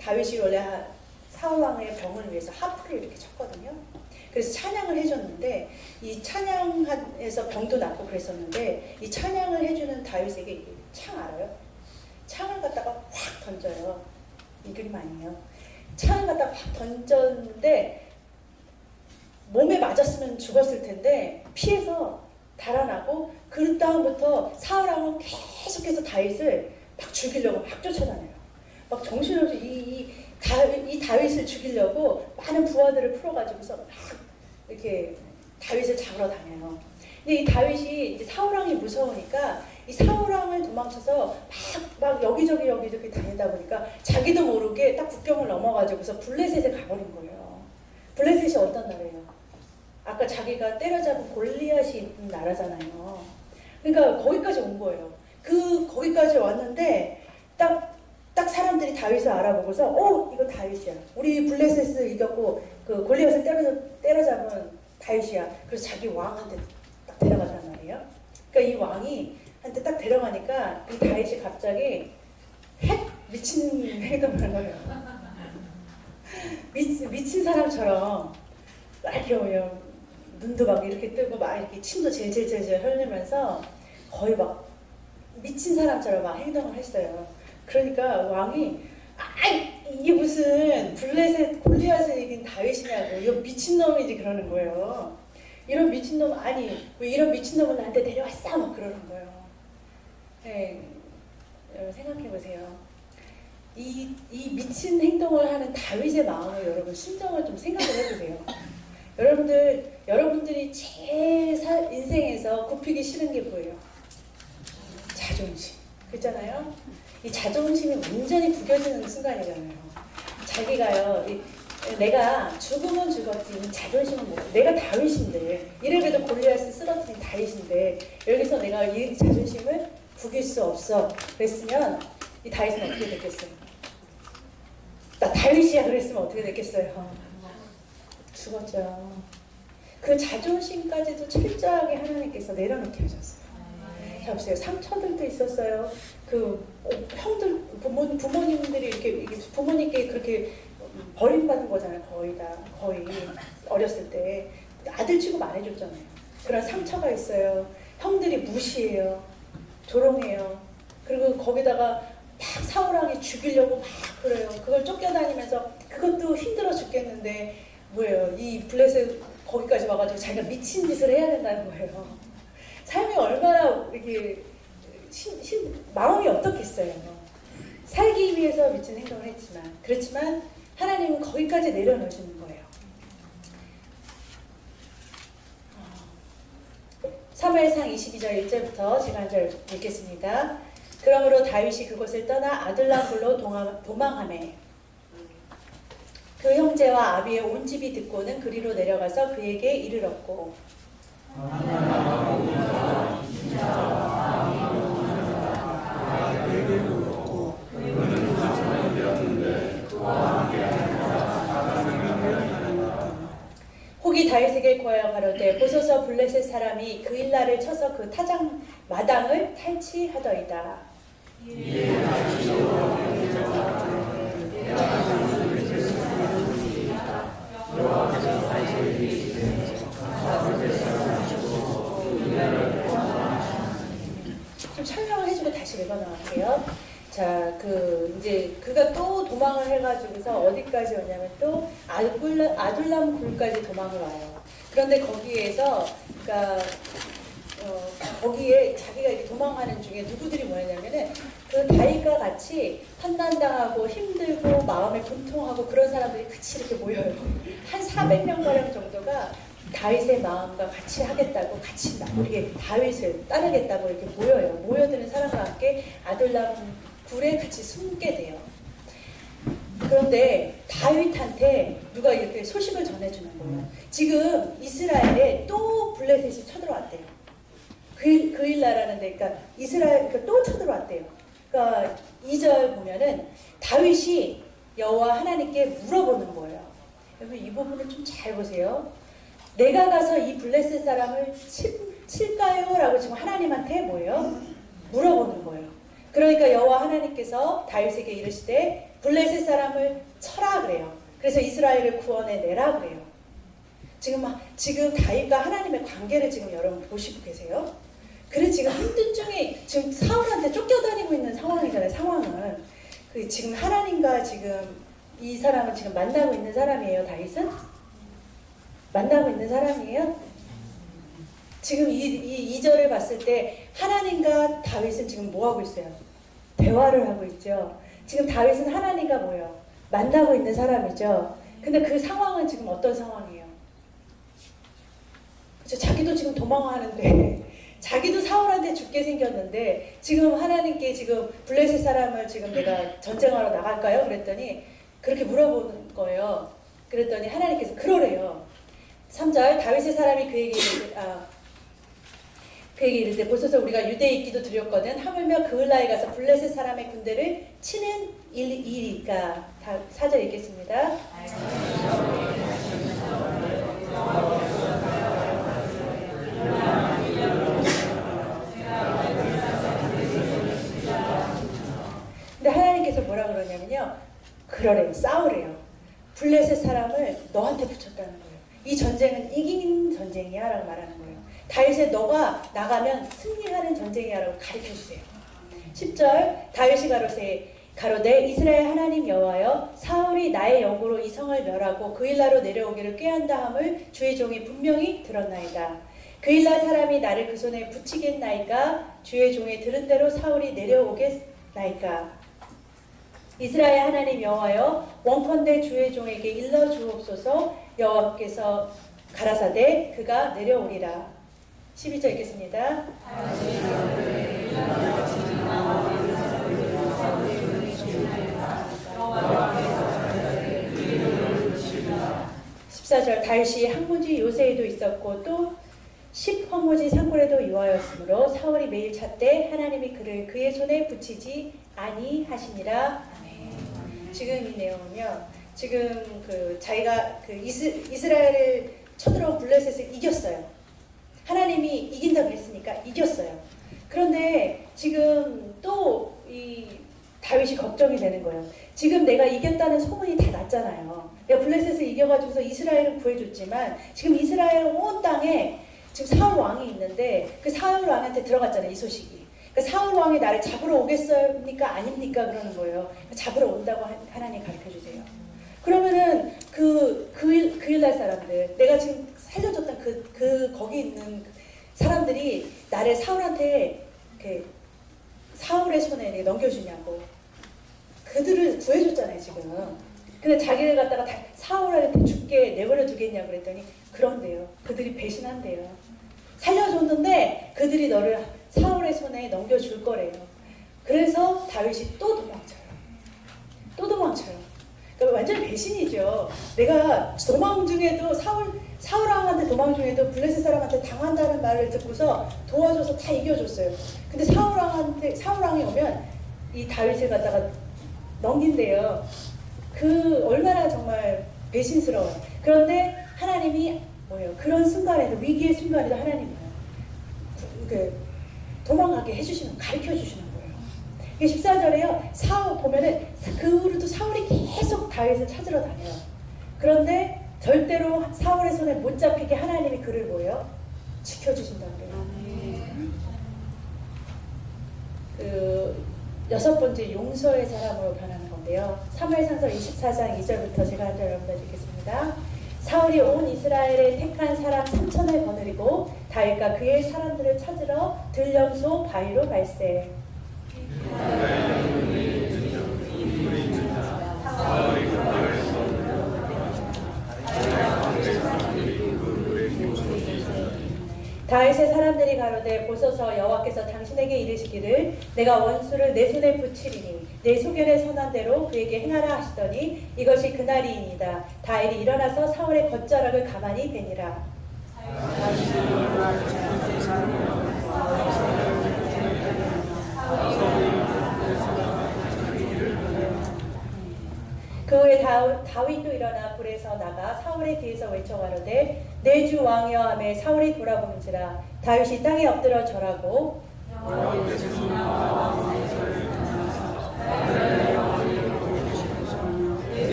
다윗이 원래 사울 왕의 병을 위해서 하프를 이렇게 쳤거든요. 그래서 찬양을 해줬는데 이 찬양에서 병도 낫고 그랬었는데 이 찬양을 해주는 다윗에게 이게 창 알아요? 창을 갖다가 확 던져요. 이 그림 아니에요. 창을 갖다가 확 던졌는데 몸에 맞았으면 죽었을 텐데 피해서 달아나고 그 다음부터 사울 왕은 계속해서 다윗을 막 죽이려고 막 쫓아다녀요. 막 정신없이 이 다윗을 죽이려고 많은 부하들을 풀어가지고서 막 이렇게 다윗을 잡으러 다녀요. 근데 이 다윗이 이제 사울 왕이 무서우니까 이 사울 왕을 도망쳐서 막 여기저기 다니다 보니까 자기도 모르게 딱 국경을 넘어가지고서 블레셋에 가버린 거예요. 블레셋이 어떤 나라예요? 아까 자기가 때려잡은 골리앗이 있는 나라잖아요. 그러니까 거기까지 온 거예요. 거기까지 왔는데 딱 사람들이 다윗을 알아보고서 이거 다윗이야. 우리 블레셋을 이겼고 그 골리앗을 때려잡은 다윗이야. 그래서 자기 왕한테 딱 데려가단 말이에요. 그러니까 이 왕이 한테 딱 데려가니까 이 다윗이 갑자기 미친 행동을 한 거예요. 미친 사람처럼 이렇게 눈도 막 이렇게 뜨고 막 이렇게 침도 질질질질 흘리면서 거의 막 미친 사람처럼 막 행동을 했어요. 그러니까 왕이 이게 무슨 블레셋 골리앗을 이긴 다윗이냐고, 이거 미친놈이지 그러는 거예요. 이런 미친놈 아니 왜 이런 미친놈을 나한테 데려왔어 막 그러는 거예요. 네, 여러분 생각해보세요. 이 미친 행동을 하는 다윗의 마음을 여러분 심정을 좀 생각을 해보세요. 여러분들이 제일 인생에서 굽히기 싫은 게 뭐예요? 자존심. 그렇잖아요? 이 자존심이 완전히 구겨지는 순간이잖아요. 자기가요, 내가 죽으면 죽었지, 이 자존심은 뭐, 내가 다윗인데, 이래봬도 골리앗을 쓰러뜨린 다윗인데, 여기서 내가 이 자존심을 구길 수 없어. 그랬으면, 이 다윗은 어떻게 됐겠어요? 나 다윗이야 그랬으면 어떻게 됐겠어요? 죽었죠. 그 자존심까지도 철저하게 하나님께서 내려놓게 하셨어요. 자, 보세요. 상처들도 있었어요. 그 형들, 부모님들이 이렇게 부모님께 그렇게 버림받은 거잖아요. 거의 어렸을 때 아들 취급 안 해줬잖아요. 그런 상처가 있어요. 형들이 무시해요. 조롱해요. 그리고 거기다가 막 사울왕이 죽이려고 막 그래요. 그걸 쫓겨다니면서 그것도 힘들어 죽겠는데 뭐예요? 이 블레셋 거기까지 와가지고 자기가 미친 짓을 해야 된다는 거예요. 삶이 얼마나 이렇게 마음이 어떻겠어요. 살기 위해서 미친 행동을 했지만, 그렇지만 하나님은 거기까지 내려놓으시는 거예요. 사무엘상 22절 1절부터 제가 한 절 읽겠습니다. 그러므로 다윗이 그곳을 떠나 아둘람굴로 도망하매 그 형제와 아비의 온 집이 듣고는 그리로 내려가서 그에게 이르렀고 혹이 다윗에게 구하여 가로되 보소서 블레셋 사람이 그일라를 쳐서 그 타작 마당을 탈취하더이다. 좀 설명을 해주고 다시 읽어 나갈게요. 자, 이제 그가 또 도망을 해가지고서 어디까지 오냐면 또 아둘람 굴까지 도망을 와요. 그런데 거기에서, 그러니까 거기에 자기가 이렇게 도망하는 중에 누구들이 모였냐면은 그 다윗과 같이 환난당하고 힘들고 마음에 분통하고 그런 사람들이 같이 이렇게 모여요. 한 400명 가량 정도가 다윗의 마음과 같이 하겠다고 같이 이렇게 다윗을 따르겠다고 이렇게 모여요. 모여드는 사람과 함께 아둘람 굴에 같이 숨게 돼요. 그런데 다윗한테 누가 이렇게 소식을 전해주는 거예요. 지금 이스라엘에 또 블레셋이 쳐들어왔대요. 그일라라는 데, 그러니까 이스라엘, 그러니까 또 쳐들어왔대요. 그러니까 2절 보면은 다윗이 여호와 하나님께 물어보는 거예요. 여러분 이 부분을 좀 잘 보세요. 내가 가서 이 블레셋 사람을 칠까요? 라고 지금 하나님한테 뭐예요? 물어보는 거예요. 그러니까 여호와 하나님께서 다윗에게 이르시되 블레셋 사람을 쳐라 그래요. 그래서 이스라엘을 구원해 내라 그래요. 지금 다윗과 하나님의 관계를 지금 여러분 보시고 계세요. 그래 지금 힘든 중에 지금 사울한테 쫓겨다니고 있는 상황이잖아요. 상황은 지금 하나님과 지금 이 사람은 지금 만나고 있는 사람이에요. 다윗은 만나고 있는 사람이에요. 지금 이 2절을 봤을 때 하나님과 다윗은 지금 뭐 하고 있어요? 대화를 하고 있죠. 지금 다윗은 하나님과 뭐예요? 만나고 있는 사람이죠. 근데 그 상황은 지금 어떤 상황이에요? 그렇죠? 자기도 지금 도망하는데 자기도 사울한테 죽게 생겼는데 지금 하나님께 지금 블레셋 사람을 지금 내가 전쟁하러 나갈까요? 그랬더니 그렇게 물어보는 거예요. 그랬더니 하나님께서 그러래요. 3절 다윗의 사람이 그에게 이를 때 보소서 우리가 유대에 있기도 두렵거든 하물며 그을라에 가서 블레셋 사람의 군대를 치는 일이니까. 4절 읽겠습니다. 근데 하나님께서 뭐라 그러냐면요. 그러래요. 싸우래요. 블레셋 사람을 너한테 붙였다는 거예요. 이 전쟁은 이긴 전쟁이야 라고 말하는 거예요. 다윗에 너가 나가면 승리하는 전쟁이야 라고 가르쳐주세요. 10절 다윗이 가로되 이스라엘 하나님 여호와여 사울이 나의 영으로 이 성을 멸하고 그일라로 내려오기를 꾀한다 함을 주의 종이 분명히 들었나이다. 그일라 사람이 나를 그 손에 붙이겠나이까 주의 종이 들은 대로 사울이 내려오겠나이까. 이스라엘 하나님 여호와여 원컨대 주의 종에게 일러 주옵소서. 여호와께서 가라사대 그가 내려오리라. 12절 읽겠습니다. 14절 다윗이 항무지 요새에도 있었고 또 10황무지 산골에도 유하였으므로 사울이 매일 찾되 하나님이 그를 그의 손에 붙이지 아니하시니라. 지금 이 내용은요. 지금 자기가 이스라엘을 쳐들어온 블레셋을 이겼어요. 하나님이 이긴다고 했으니까 이겼어요. 그런데 지금 또 이 다윗이 걱정이 되는 거예요. 지금 내가 이겼다는 소문이 다 났잖아요. 내가 블레셋을 이겨가지고서 이스라엘을 구해줬지만 지금 이스라엘 온 땅에 지금 사울 왕이 있는데 그 사울 왕한테 들어갔잖아요. 이 소식이. 그러니까 사울 왕이 나를 잡으러 오겠습니까? 아닙니까? 그러는 거예요. 잡으러 온다고 하나님 가르쳐주세요. 그러면은 그일날 사람들, 내가 지금 살려줬던 거기 있는 사람들이 나를 사울한테 사울의 손에 넘겨주냐고. 그들을 구해줬잖아요, 지금. 근데 자기를 갖다가 사울한테 죽게 내버려 두겠냐고 그랬더니 그런데요. 그들이 배신한대요. 살려줬는데 그들이 너를 사울의 손에 넘겨줄 거래요. 그래서 다윗이 또 도망쳐요. 그러니까 완전 배신이죠. 내가 도망 중에도 사울 왕한테 도망 중에도 블레셋 사람한테 당한다는 말을 듣고서 도와줘서 다 이겨줬어요. 근데 사울 왕이 오면 이 다윗을 갖다가 넘긴대요. 얼마나 정말 배신스러워요. 그런데 하나님이 뭐예요? 그런 순간에도 위기의 순간에도 하나님은 도망가게 해주시는, 가르쳐 주시는 거예요. 이게 14절에요. 사울 보면은 그 후로도 사울이 계속 다윗을 찾으러 다녀요. 그런데 절대로 사울의 손에 못 잡히게 하나님이 그를 뭐예요? 지켜주신다고 그래요. 여섯 번째 용서의 사람으로 변하는 건데요. 사무엘상서 24장 2절부터 제가 한 절 여러분들 읽겠습니다. 사울이 온 이스라엘에 택한 사람 3,000을 거느리고 다윗과 그의 사람들을 찾으러 들염소 바위로 발세. 다윗의 사람들이 가로되 보소서 여호와께서 당신에게 이르시기를 내가 원수를 내 손에 붙이리니 내 소견에 선한 대로 그에게 행하라 하시더니 이것이 그날이니이다. 다윗이 일어나서 사울의 겉자락을 가만히 베니라. 그 후에 다윗도 일어나 굴에서 나가 사울의 뒤에서 외쳐 가로되 내 주 왕이여 하매 사울이 돌아보는지라 다윗이 땅에 엎드려 절하고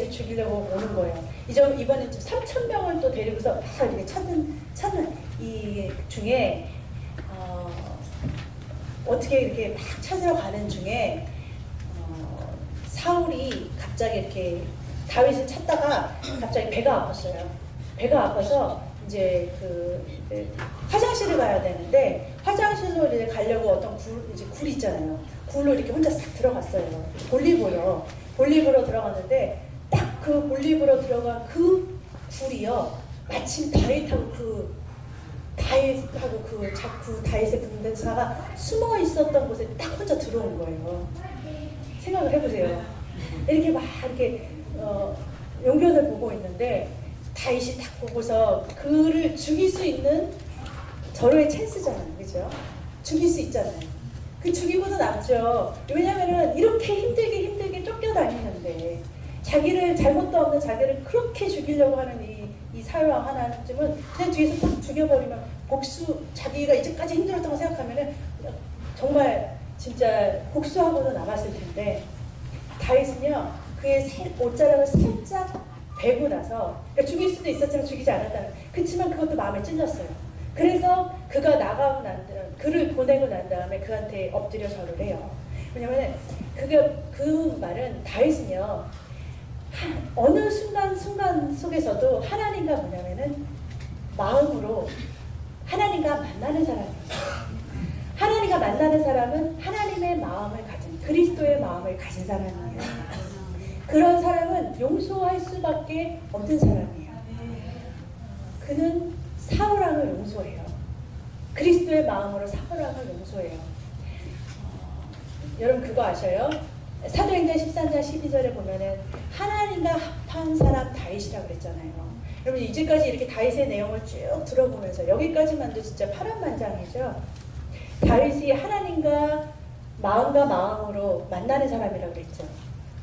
다윗을 죽이려고 오는 거예요. 이번에 3,000명을 또 데리고서 막 이렇게 찾는 이 중에 어떻게 이렇게 막 찾으러 가는 중에 사울이 갑자기 이렇게 다윗을 찾다가 갑자기 배가 아팠어요. 배가 아파서 이제 화장실을 가야 되는데 화장실로 이제 가려고 어떤 굴 있잖아요. 굴로 이렇게 혼자 싹 들어갔어요. 볼리브로 들어갔는데 딱 그 볼리브로 들어간 그 굴이요. 마침 다윗하고 그 다윗의 군대사가 숨어 있었던 곳에 딱 혼자 들어온 거예요. 생각을 해보세요. 이렇게 막 이렇게 용변을 보고 있는데 다윗이 딱 보고서 그를 죽일 수 있는 절호의 찬스잖아요, 그죠? 죽일 수 있잖아요. 그 죽이고도 남죠. 왜냐면은 이렇게 힘들게 쫓겨다니는데 자기를 잘못도 없는 자기를 그렇게 죽이려고 하는 이 사울왕 하나쯤은 그냥 뒤에서 딱 죽여버리면 자기가 이제까지 힘들었다고 생각하면은 정말 진짜 복수하고도 남았을 텐데 다윗은요 그의 옷자락을 살짝 베고 나서 그러니까 죽일 수도 있었지만 죽이지 않았다는 그렇지만 그것도 마음에 찔렸어요. 그래서 그가 나가고 그를 보내고 난 다음에 그한테 엎드려 절을 해요. 왜냐면 그 말은 다윗은요 어느 순간 속에서도 하나님과 뭐냐면은 마음으로 하나님과 만나는 사람이에요. 하나님과 만나는 사람은 하나님의 마음을 가진 그리스도의 마음을 가진 사람이에요. 그런 사람은 용서할 수밖에 없는 사람이에요. 그는 사울왕을 용서해요. 그리스도의 마음으로 사울왕을 용서해요. 여러분 그거 아셔요? 사도행전 13장 12절에 보면은 하나님과 합한 사람 다윗이라고 그랬잖아요. 여러분 이제까지 이렇게 다윗의 내용을 쭉 들어보면서 여기까지만도 진짜 파란만장이죠. 다윗이 하나님과 마음과 마음으로 만나는 사람이라고 그랬죠.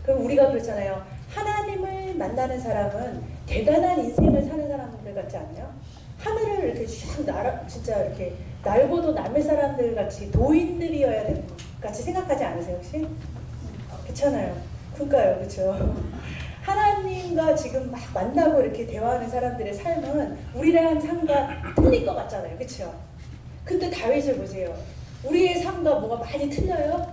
그럼 우리가 그렇잖아요. 하나님을 만나는 사람은 대단한 인생을 사는 사람들 같지 않나요? 하늘을 이렇게 진짜 이렇게 날고도 남을 사람들 같이 도인들이어야 되는 것 같이 생각하지 않으세요 혹시? 그렇잖아요. 그러니까요, 그렇죠. 하나님과 지금 막 만나고 이렇게 대화하는 사람들의 삶은 우리랑 삶과 틀릴 것 같잖아요, 그렇죠? 근데 다윗을 보세요. 우리의 삶과 뭐가 많이 틀려요?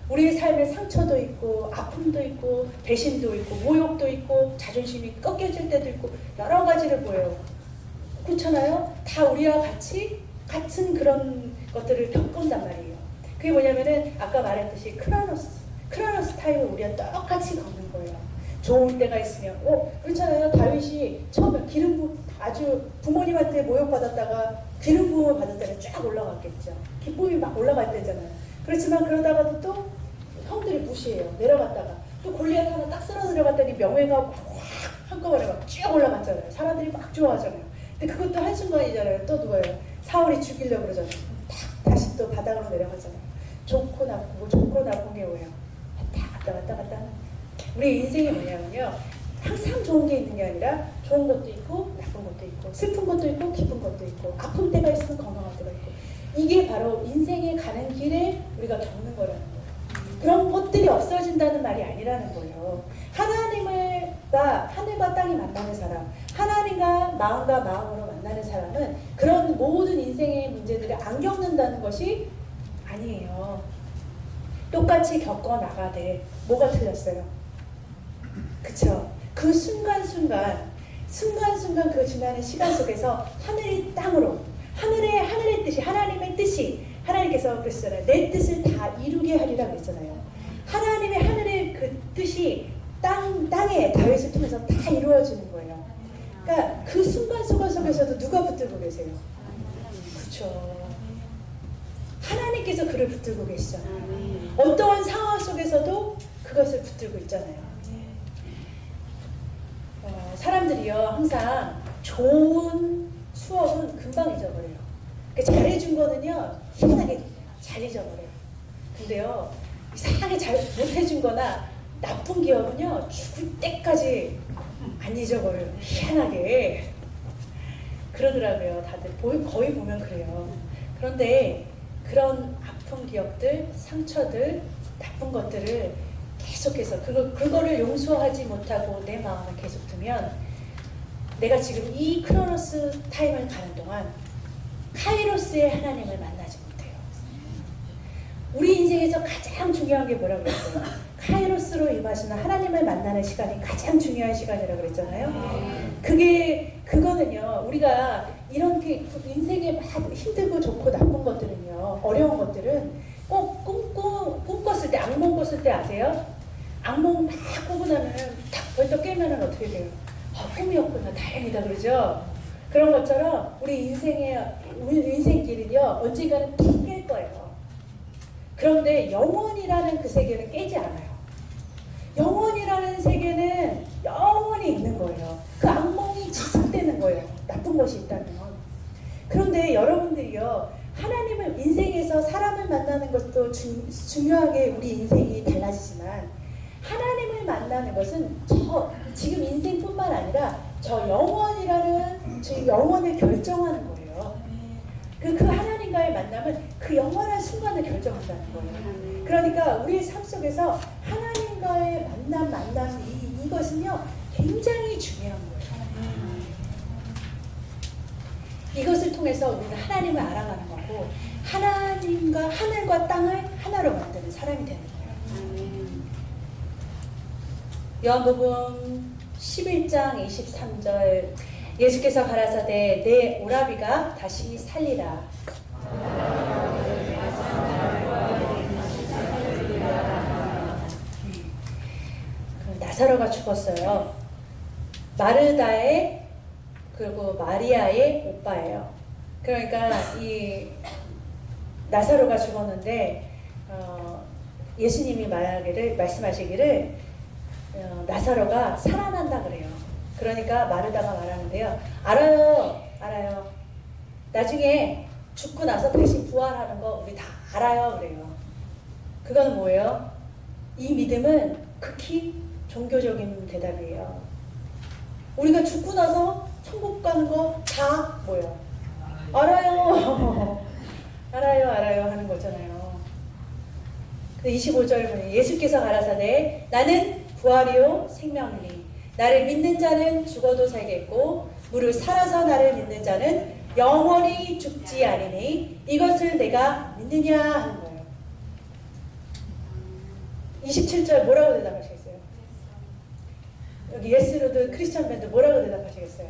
우리의 삶에 상처도 있고 아픔도 있고 배신도 있고 모욕도 있고 자존심이 꺾여질 때도 있고 여러 가지를 보여요. 그렇잖아요? 다 우리와 같은 그런 것들을 겪은단 말이에요. 그게 뭐냐면은 아까 말했듯이 크로노스 타임을 우리가 똑같이 겪는 거예요. 좋은 때가 있으면 그렇잖아요. 다윗이 처음에 아주 부모님한테 모욕받았다가 기름 부음을 받았다가 쫙 올라갔겠죠. 기쁨이 막 올라갈 때잖아요. 그렇지만 그러다가도 또 형들이 무시해요. 내려갔다가 또 골리앗 하나 딱 쓸어 들어갔더니 명예가 확 한꺼번에 막 쭉 올라갔잖아요. 사람들이 막 좋아하잖아요. 근데 그것도 한순간이잖아요. 또 누가요? 사울이 죽이려고 그러잖아요. 다시 또 바닥으로 내려가잖아요. 좋고 나쁜 게 뭐예요? 왔다 갔다 하는 우리 인생이 뭐냐면요. 항상 좋은 게 있는 게 아니라 좋은 것도 있고 나쁜 것도 있고 슬픈 것도 있고 기쁜 것도 있고 아픈 때가 있으면 건강한 때가 있고 이게 바로 인생에 가는 길에 우리가 겪는 거라는 거예요. 그런 것들이 없어진다는 말이 아니라는 거예요. 하늘과 땅이 만나는 사람, 하나님과 마음으로 만나는 사람은 그런 모든 인생의 문제들을 안 겪는다는 것이 아니에요. 똑같이 겪어나가되 뭐가 틀렸어요? 그쵸? 그 순간순간 그 지나는 시간 속에서 하늘이 땅으로 하늘의 뜻이 하나님의 뜻이 하나님께서 그러시잖아요. 내 뜻을 다 이루게 하리라 그랬잖아요. 하나님의 하늘의 그 뜻이 땅에 다윗을 통해서 다 이루어지는 거예요. 그러니까 그 순간 속에서도 누가 붙들고 계세요? 그렇죠. 하나님께서 그를 붙들고 계시잖아요. 어떠한 상황 속에서도 그것을 붙들고 있잖아요. 사람들이요 항상 좋은 추억은 금방 잊어버려요. 그러니까 잘해준 거는요 희한하게 잘 잊어버려요. 근데요 이상하게 잘 못해준 거나 나쁜 기억은요 죽을 때까지 안 잊어버려요. 희한하게 그러더라고요. 다들 거의 보면 그래요. 그런데 그런 아픈 기억들, 상처들, 나쁜 것들을 계속해서 그거를 용서하지 못하고 내 마음을 계속 두면 내가 지금 이 크로노스 타임을 가는 동안 카이로스의 하나님을 만나지 못해요. 우리 인생에서 가장 중요한 게 뭐라고 그랬어요? 카이로스로 임하시는 하나님을 만나는 시간이 가장 중요한 시간이라고 그랬잖아요. 그거는요, 우리가 이렇게 인생에 막 힘들고 좋고 나쁜 것들은요, 어려운 것들은 꼭 꿈 꿨을 때, 악몽 꿨을 때 아세요? 악몽 막 꾸고 나면 딱 벌떡 깨면은 어떻게 돼요? 꿈이었구나, 다행이다, 그러죠? 그런 것처럼 우리 인생길은요, 언젠가는 깰 거예요. 그런데 영원이라는 그 세계는 깨지 않아요. 영원이라는 세계는 영원히 있는 거예요. 그 악몽이 지속되는 거예요. 나쁜 것이 있다면. 그런데 여러분들이요, 하나님을 인생에서 사람을 만나는 것도 중요하게 우리 인생이 달라지지만 하나님을 만나는 것은 지금 인생뿐만 아니라 저 영원이라는 저 영원을 결정하는 거예요. 그 하나님과의 만남은 그 영원한 순간을 결정한다는 거예요. 그러니까 우리의 삶 속에서 하나님과의 만남 이것은요 굉장히 중요한 거예요. 이것을 통해서 우리는 하나님을 알아가는 거고 하나님과 하늘과 땅을 하나로 만드는 사람이 되는 거예요. 요한복음 11장 23절 예수께서 가라사대 내 오라비가 다시 살리라. 나사로가 죽었어요. 마르다의 그리고 마리아의 오빠예요. 그러니까 이 나사로가 죽었는데 예수님이 말씀하시기를 나사로가 살아난다 그래요. 그러니까 마르다가 말하는데요. 알아요. 나중에 죽고 나서 다시 부활하는 거 우리 다 알아요 그래요. 그건 뭐예요? 이 믿음은 극히 종교적인 대답이에요. 우리가 죽고 나서 천국 가는 거 다 뭐예요? 알아요. 알아요 하는 거잖아요. 25절 보니 예수께서 가라사대 나는 부활이요 생명이니 나를 믿는 자는 죽어도 살겠고 무릇 살아서 나를 믿는 자는 영원히 죽지 아니니 이것을 내가 믿느냐 하는 거예요. 27절 뭐라고 대답하시겠어요? 여기 예스로드 크리스천 밴드 뭐라고 대답하시겠어요?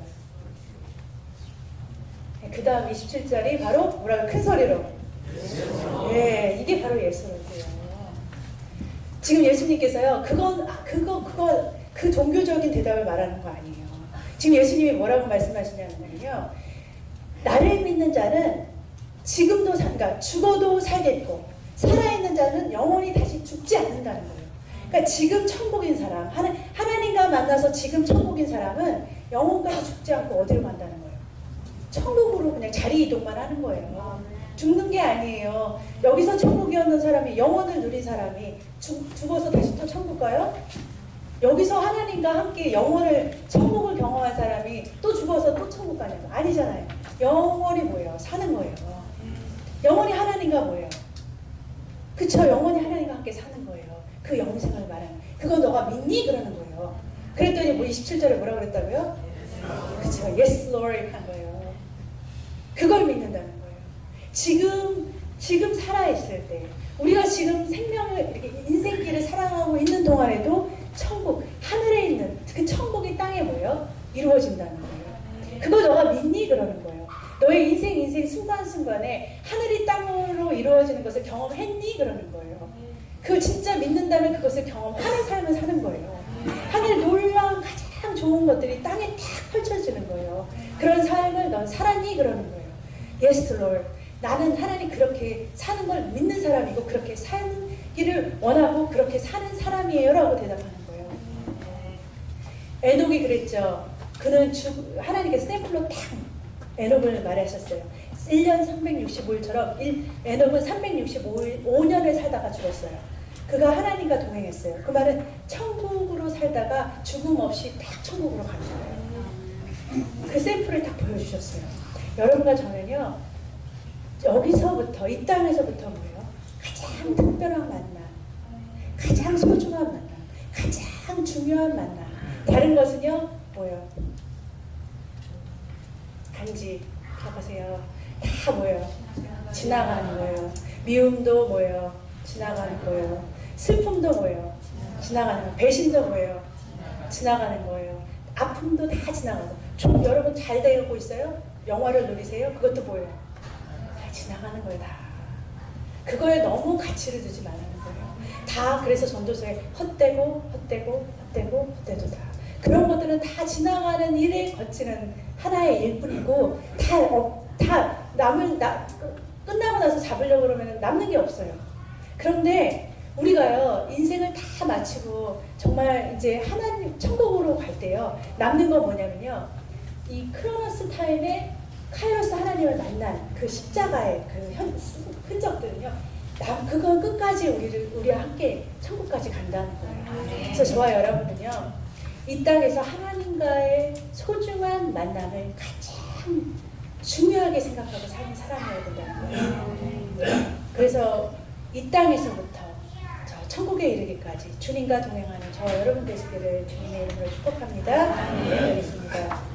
그 다음 27절이 바로 뭐라고 큰 소리로 네, 이게 바로 예스로드예요. 지금 예수님께서요 그 종교적인 대답을 말하는 거 아니에요. 지금 예수님이 뭐라고 말씀하시냐면요, 나를 믿는 자는 지금도 그러니까 죽어도 살겠고 살아있는 자는 영원히 다시 죽지 않는다는 거예요. 그러니까 지금 천국인 사람, 하나님과 만나서 지금 천국인 사람은 영원까지 죽지 않고 어디로 간다는 거예요? 천국으로 그냥 자리 이동만 하는 거예요. 죽는 게 아니에요. 여기서 천국이었는 사람이, 영원을 누린 사람이 죽어서 다시 또 천국 가요? 여기서 하나님과 함께 영원을, 천국을 경험한 사람이 또 죽어서 또 천국 가냐고. 아니잖아요. 영원히 뭐예요? 사는 거예요. 영원히 하나님과 뭐예요? 그쵸? 영원히 하나님과 함께 사는 거예요. 그 영생을 말하는. 그거 너가 믿니? 그러는 거예요. 그랬더니 뭐 27절에 뭐라고 그랬다고요? 그쵸? Yes, Lord 한 거예요. 그걸 믿는다는 거예요. 지금 살아있을 때, 우리가 지금 생명을, 이렇게 인생길을 살아가고 있는 동안에도 천국, 하늘에 있는 그 천국이 땅에 뭐예요? 이루어진다는 거예요. 그거 너가 믿니? 그러는 거예요. 너의 인생 순간순간에 하늘이 땅으로 이루어지는 것을 경험했니? 그러는 거예요. 그걸 진짜 믿는다면 그것을 경험하는 삶을 사는 거예요. 하늘의 놀라운 가장 좋은 것들이 땅에 딱 펼쳐지는 거예요. 그런 삶을 넌 살았니? 그러는 거예요. Yes, Lord. 나는 하나님 그렇게 사는 걸 믿는 사람이고 그렇게 사는 길을 원하고 그렇게 사는 사람이에요 라고 대답하는 거예요. 에녹이 그랬죠. 그는 하나님께서 샘플로 딱 에녹을 말하셨어요. 1년 365일처럼 에녹은 365년을 살다가 죽었어요. 그가 하나님과 동행했어요. 그 말은 천국으로 살다가 죽음 없이 딱 천국으로 가는 거예요. 그 샘플을 딱 보여주셨어요. 여러분과 저는요, 여기서부터, 이 땅에서부터 뭐예요? 가장 특별한 만남, 가장 소중한 만남, 가장 중요한 만남. 다른 것은요, 뭐예요? 간지, 가보세요. 다 뭐예요? 지나가는 거예요. 미움도 뭐예요? 지나가는 거예요. 슬픔도 뭐예요? 지나가는 거예요. 배신도 뭐예요? 지나가는 거예요. 아픔도 다 지나가고. 좀 여러분 잘 되고 있어요? 영화를 누리세요? 그것도 뭐예요? 다 지나가는 거예요. 다. 그거에 너무 가치를 두지 말라는 거예요. 다 그래서 전도서에 헛되고 다. 그런 것들은 다 지나가는 일에 거치는 하나의 일뿐이고 다 끝나고 나서 잡으려고 그러면 남는 게 없어요. 그런데 우리가요 인생을 다 마치고 정말 이제 하나님 천국으로 갈 때요 남는 건 뭐냐면요 이 크로노스 타임에 카이로스 하나님을 만난 그 십자가의 그 흔적들은요 그건 끝까지 우리와 함께 천국까지 간다는 거예요. 그래서 저와 여러분은요 이 땅에서 하나님과의 소중한 만남을 가장 중요하게 생각하고 사는 사람이어야 된다는 거예요. 그래서 이 땅에서부터 저 천국에 이르기까지 주님과 동행하는 저와 여러분 되시기를 주님의 이름으로 축복합니다. 네, 알겠습니다.